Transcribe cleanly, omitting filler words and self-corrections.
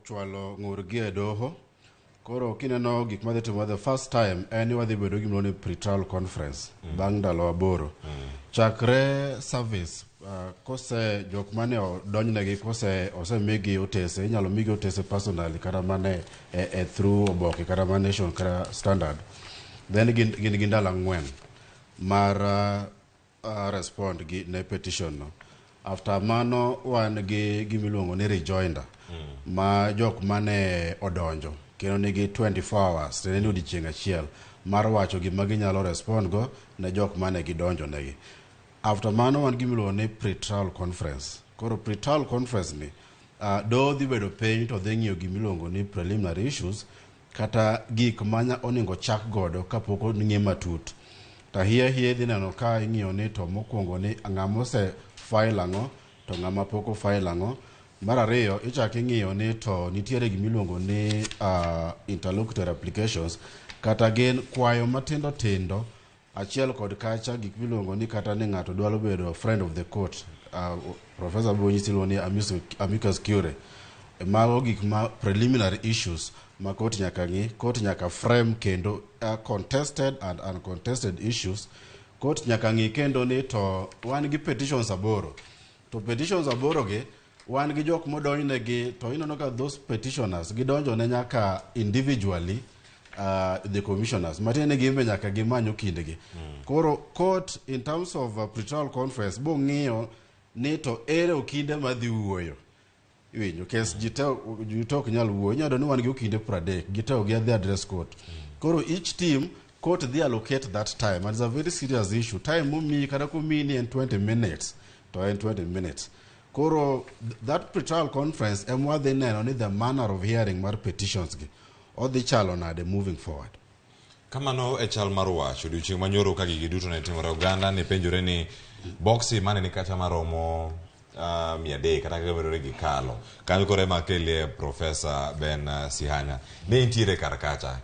chwalo ng'urgi e doho. Koro kineno gik madhi timo the first time en ni wadhi bedo gimoro ni pre-trial conference bang' ndalo aboro. Chakre service kose jok mane odonjnegi ose migi otese, inyalo migi otese personally kata mane through oboke kata ma nation kata standard. Then gin gi ndalo 4 mar respond gi ne petition no. After mano wan gi gimiluongo ni rejoinder ma jok mane odonjo kendo nigi 24 hours tene ni odiochieng' achiel mar wacho gima ginyalo respond go ne jok mane gidonjo negi. After mano wan gimiluongo ni pre-trial conference. Koro pre-trial conference ni do dhi bedo piny to dhi ng'iyo gimiluongo ni preliminary issues kata gik manya oningo chak godo kapok ong'e matut. Tahie dhi neno ka ing'iyo ni to mokwongo ni ng'ama ose file ang'o to ng'ama pok o file ang'o. Mar ariyo ichak ing'iyo ni to nitiere gimiluongo ni interlocutory applications kata gin kwayo matindo tindo achiel kod kacha gik miluongo ni kata ni ng'ato dwaro bedo friend of the court. Professor Bonyisi luongo ni amicus curiae. Mago gik ma preliminary issues ma court nyaka ng'i, court nyaka frame kendo contested and uncontested issues. Court nyaka ng'i kendo ni to wan gi petitions aboro. To petitions aboro gi wan gi jok modonjnegi to ineno ka those petitioners gidonjo ne nyaka individually the commissioners. Matiende gimbe nyaka gimanyo kindegi. Koro court in terms of pre-trial conference bo ng'iyo ni to ere okinde madhi wuoyo. Iwinjo kes jitok nyal wuoyo. Inyalo ni wan gi okinde 30 gitao gi address court. Koro each team court they allocate that time and it's a very serious issue. Time mumi kada kumini in 20 minutes to in 20 minutes. Koro that pre-trial conference emwa they neno ni the manner of hearing mar petitions gi or the chalo nade moving forward. Kamano e chal mar wach odiochieng' manyoro ka gigi duto ne timore Uganda ne penjore ni boxi mane ni kata maromo 300 kata gabero gi kalo kanyo kore makelie Professor Ben Sihanya ne intiere kar kacha